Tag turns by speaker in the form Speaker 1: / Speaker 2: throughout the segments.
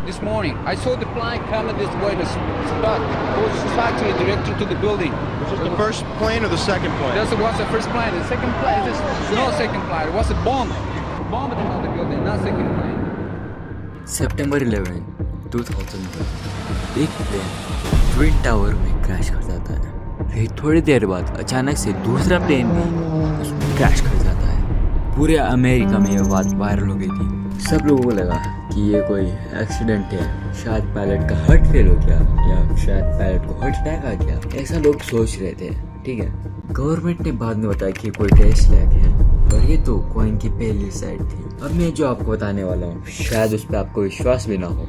Speaker 1: This morning, I saw the plane coming this way. The spot was actually directed to the building.
Speaker 2: Was it the first plane or the second plane?
Speaker 1: That was the first plane. The second plane is no second plane. It was a bomb. Bomb in the building, not second plane.
Speaker 3: सितंबर 11, 2001 एक plane twin tower में crash कर जाता है। फिर थोड़ी देर बाद अचानक से दूसरा प्लेन भी उसमें क्रैश कर जाता है। पूरे अमेरिका में ये बात वायरल हो गई थी। सब लोगों को लगा कि ये कोई एक्सीडेंट है, शायद पायलट का हार्ट फेल हो गया या शायद पायलट को हार्ट अटैक आ गया, ऐसा लोग सोच रहे थे। ठीक है, गवर्नमेंट ने बाद में बताया कि कोई टेस्ट लैग है, और ये तो कॉइन की पहली साइड थी। अब मैं जो आपको बताने वाला हूँ शायद उस पर आपको विश्वास भी ना हो,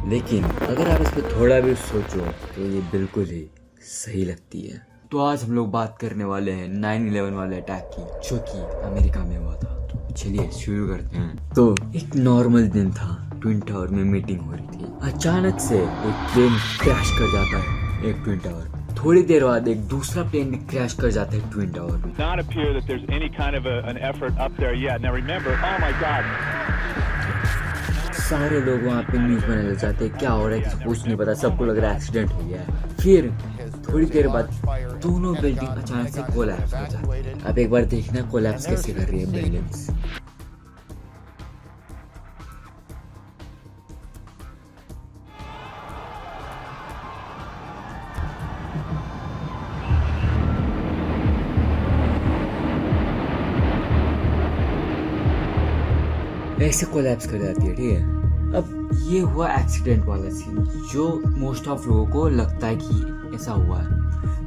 Speaker 3: लेकिन अगर आप इस पर थोड़ा भी सोचो तो ये बिल्कुल ही सही लगती है। तो आज हम लोग बात करने वाले हैं 9/11 वाले अटैक की, जो कि अमेरिका में हुआ था। तो चलिए शुरू करते हैं। तो एक नॉर्मल दिन था, ट्विन टावर में मीटिंग हो रही थी। अचानक से एक प्लेन क्रैश कर जाता है एक ट्विन टावर। थोड़ी देर बाद एक दूसरा प्लेन भी क्रैश कर जाता है ट्विन टावर में।
Speaker 4: Not appear that there's any kind of an effort up there yet. Now remember, oh my God.
Speaker 3: सारे लोग वहाँ पे न्यूज बनाने लग जाते हैं, क्या हो रहा है किसी कुछ नहीं पता, सबको लग रहा है एक्सीडेंट हो गया है। फिर थोड़ी देर बाद दोनों बिल्डिंग अचानक से कोलैप्स हो जाती है। अब एक बार देखना कोलैप्स कैसे कर रही है बिल्डिंग्स। ऐसे कोलैप्स कर जाती है। ठीक है, अब ये हुआ एक्सीडेंट वाला सीन, जो मोस्ट ऑफ लोगों को लगता है कि ऐसा हुआ है।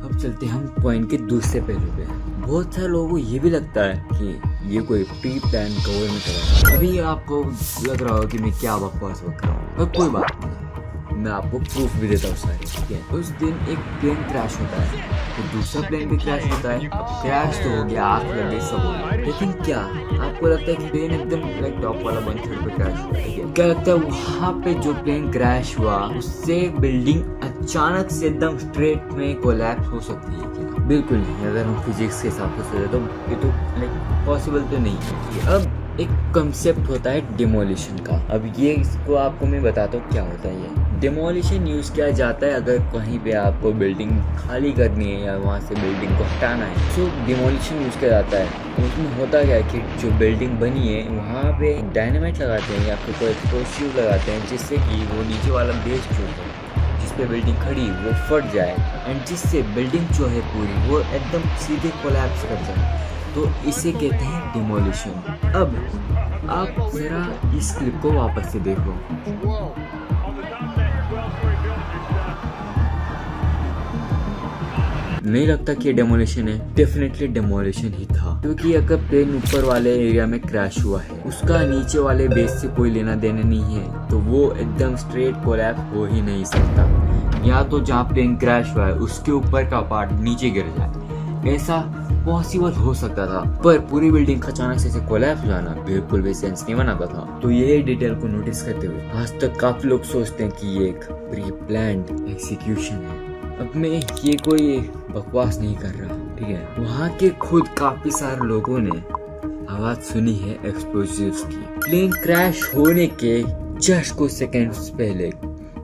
Speaker 3: अब चलते हम पॉइंट के दूसरे पहलू पे। बहुत सारे लोगों को ये भी लगता है कि ये कोई प्री प्लान गवर्नमेंट कर रहा है। अभी आपको लग रहा हो कि मैं क्या बकवास कर रहा हूँ, पर कोई बात नहीं, मैं आपको प्रूफ भी देता हूँ सारे। ठीक है, उस दिन एक प्लेन क्रैश होता है, तो दूसरा प्लेन भी क्रैश होता है। अब क्रैश तो हो गया, आग लग गई, सब हो गया, लेकिन क्या आपको लगता है कि प्लेन एकदम लाइक टॉप वाला 1/3 पे क्रैश हुआ? ठीक है, क्या लगता है वहाँ पे जो प्लेन क्रैश हुआ उससे बिल्डिंग अचानक से एकदम स्ट्रेट में कोलैप्स हो सकती है क्या? बिल्कुल नहीं। अगर हम फिजिक्स के हिसाब से सोचे तो ये तो लाइक पॉसिबल तो नहीं है। अब एक कंसेप्ट होता है डिमोलिशन का। अब ये इसको आपको मैं बताता हूँ क्या होता है। ये डिमोलिशन यूज़ किया जाता है अगर कहीं पे आपको बिल्डिंग खाली करनी है या वहाँ से बिल्डिंग को हटाना है, तो डिमोलिशन यूज़ किया जाता है। उसमें होता क्या है कि जो बिल्डिंग बनी है वहाँ पे डायनामाइट लगाते हैं या फिर कोई एक्सप्लोसिव लगाते हैं, जिससे कि वो नीचे वाला बेस जो है जिस पे बिल्डिंग खड़ी वो फट जाए, एंड जिससे बिल्डिंग जो है पूरी वो एकदम सीधे कोलैप्स कर जाए। तो इसे कहते हैं डिमोलिशन। अब आप जरा इस क्लिप को वापस से देखो। नहीं लगता कि डेमोलिशन है? डेफिनेटली डेमोलिशन ही था, क्योंकि अगर प्लेन ऊपर वाले एरिया में क्रैश हुआ है, उसका नीचे वाले बेस से कोई लेना देना नहीं है, तो वो एकदम स्ट्रेट कोलैप्स हो ही नहीं सकता। या तो जहाँ प्लेन क्रैश हुआ है उसके ऊपर का पार्ट नीचे गिर जाए, ऐसा पॉसिबल हो सकता था, पर पूरी बिल्डिंग अचानक से कोलैप्स हो जाना बिल्कुल भी सेंस नहीं बनाता था। तो ये डिटेल को नोटिस करते हुए आज तक काफी लोग सोचते हैं कि ये एक प्री प्लान्ड एग्जीक्यूशन है। अब मैं ये कोई बकवास नहीं कर रहा, ठीक है। वहाँ के खुद काफी सारे लोगों ने आवाज सुनी है एक्सप्लोजिव्स की। प्लेन क्रैश होने के जस्ट कुछ सेकंड्स पहले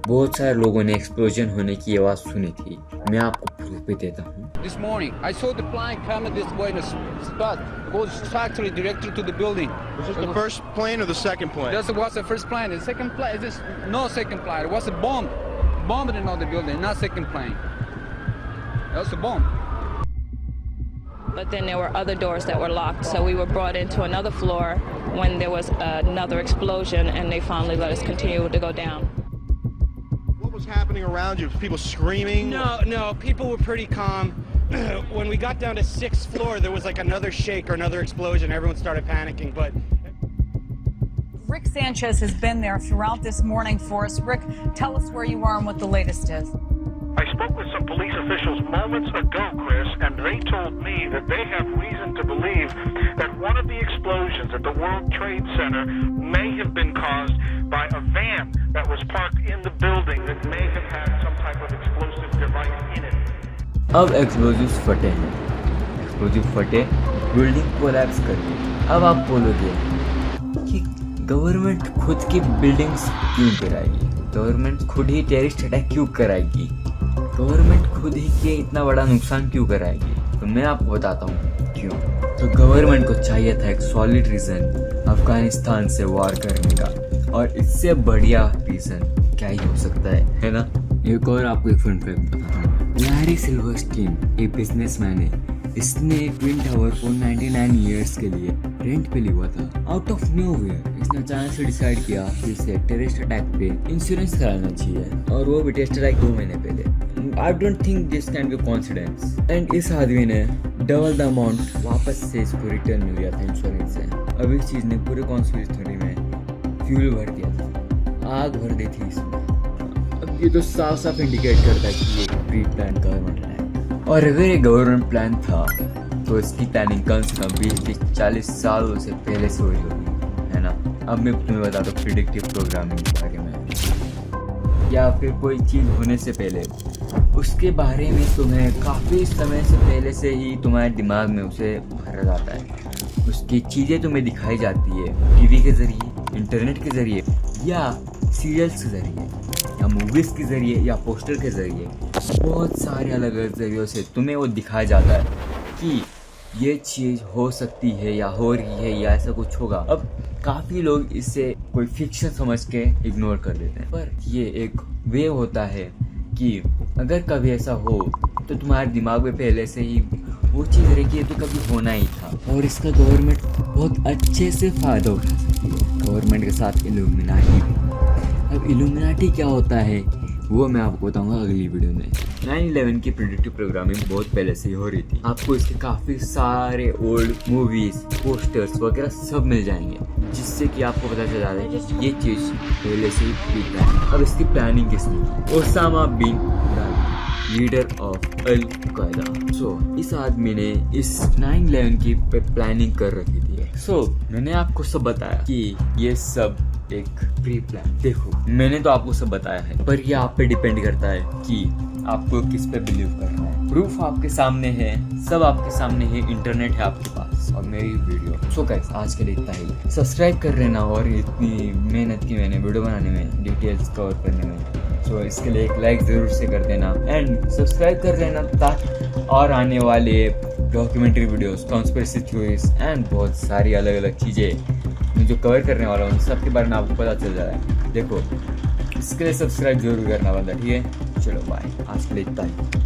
Speaker 3: बहुत सारे लोगों ने एक्सप्लोजन होने की आवाज सुनी थी। मैं आपको प्रूफ भी देता हूँ।
Speaker 1: This morning, I saw the plane coming this way. The spot was actually directed to the building.
Speaker 2: Was it the first plane or the second plane?
Speaker 1: That was the first plane. The second plane is no second plane. It was a bomb. Bomb in another building, not second plane. That was a bomb.
Speaker 5: But then there were other doors that were locked, so we were brought into another floor when there was another explosion, and they finally let us continue to go down.
Speaker 2: What was happening around you? People screaming?
Speaker 6: No, people were pretty calm. When we got down to 6th floor, there was like another shake or another explosion. Everyone started panicking, but
Speaker 7: Rick Sanchez has been there throughout this morning for us. Rick, tell us where you are and what the latest is.
Speaker 8: I spoke with some police officials moments ago, Chris, and they told me that they have reason to believe that one of the explosions at the World Trade Center may have been caused by a van that was parked in the building that may have had some type of explosive device in it.
Speaker 3: अब explosive फटे हैं, explosive फटे, building collapse कर गई। अब आप बोलोगे कि गवर्नमेंट खुद की बिल्डिंग्स क्यों गिराएगी? गवर्नमेंट खुद ही टेररिस्ट अटैक क्यों कराएगी, गवर्नमेंट खुद ही के इतना बड़ा नुकसान क्यों कराएगी? तो मैं आपको बताता हूँ क्यों। तो गवर्नमेंट को चाहिए था एक सॉलिड रीजन अफगानिस्तान से वॉर करने का, और इससे बढ़िया रीजन क्या ही हो सकता है ना। एक और आपको एक फन फैक्ट बताता हूँ। लैरी सिल्वरस्टीन एक बिजनेसमैन है, इसने ट्विन टावर को 99 ईयर्स के लिए रेंट पे लिया था। आउट ऑफ न्योवेयर इसने अचानक से डिसाइड किया कि इसे टेररिस्ट अटैक पे इंश्योरेंस कराना चाहिए, और वो भी टेररिस्ट अटैक 2 महीने पहले। I don't think this can be coincidence. And इस आदमी ने डबल द अमाउंट वापस से इसको रिटर्न मिल गया था इंश्योरेंस से। अब इस चीज ने पूरे कॉन्स्पिरेसी थ्योरी में फ्यूल भर दिया था, आग भर दी थी इसमें। अब ये तो साफ साफ इंडिकेट करता है कि ये प्री प्लान गवर्नमेंट है, और अगर ये गवर्नमेंट प्लान था तो इसकी प्लानिंग कम से कम 20-40 सालों से पहले से हुई होगी, है ना। अब मैं तुम्हें बता दूं प्रिडिक्टिव प्रोग्रामिंग के बारे में, या फिर कोई चीज़ होने से पहले उसके बारे में तुम्हें काफ़ी समय से पहले से ही तुम्हारे दिमाग में उसे भरा जाता है। उसकी चीज़ें तुम्हें दिखाई जाती है टीवी के ज़रिए, इंटरनेट के ज़रिए, या सीरियल्स के ज़रिए, या मूवीज़ के ज़रिए, या पोस्टर के ज़रिए। बहुत सारे अलग अलग ज़रियों से तुम्हें वो दिखाया जाता है कि ये चीज़ हो सकती है या हो रही है या ऐसा कुछ होगा। अब काफ़ी लोग इसे कोई फिक्शन समझ के इग्नोर कर देते हैं, पर ये एक वे होता है कि अगर कभी ऐसा हो तो तुम्हारे दिमाग में पहले से ही वो चीज़ रखी है तो कभी होना ही था, और इसका गवर्नमेंट बहुत अच्छे से फ़ायदा उठा सकती है। गवर्नमेंट के साथ इल्यूमिनाटी भी। अब इल्यूमिनाटी क्या होता है वो मैं आपको बताऊंगा अगली वीडियो में। 9/11 की प्रिडिक्टिव प्रोग्रामिंग बहुत पहले से ही हो रही थी। आपको इसके काफ़ी सारे ओल्ड मूवीज, पोस्टर्स वगैरह सब मिल जाएंगे, जिससे कि आपको पता चल जाता है कि ये चीज़ पहले से ही ठीक है। अब इसकी प्लानिंग किसने की? Osama bin Laden, leader of al Qaeda. So इस आदमी ने इस 9/11 की प्लानिंग कर रखी थी। सो मैंने आपको सब बताया कि ये सब एक प्री प्लान। देखो मैंने तो आपको सब बताया है, पर ये आप पे डिपेंड करता है कि आपको किस पे बिलीव करना है। प्रूफ आपके सामने है, सब आपके सामने है, इंटरनेट है आपके पास, और मेरी वीडियो। सो गाइस आज के लिए इतना ही। सब्सक्राइब कर लेना, और इतनी मेहनत की मैंने वीडियो बनाने में, डिटेल्स कवर करने में, सो इसके लिए एक लाइक ज़रूर से कर देना, एंड सब्सक्राइब कर लेना ताकि और आने वाले documentary videos, conspiracy theories and बहुत सारी अलग अलग चीज़ें जो कवर करने वाला हूँ सबके बारे में आपको पता चल जाए। देखो इसके लिए सब्सक्राइब जरूर करना बनता है, ठीक है। चलो बाय, आज के लिए इतना ही।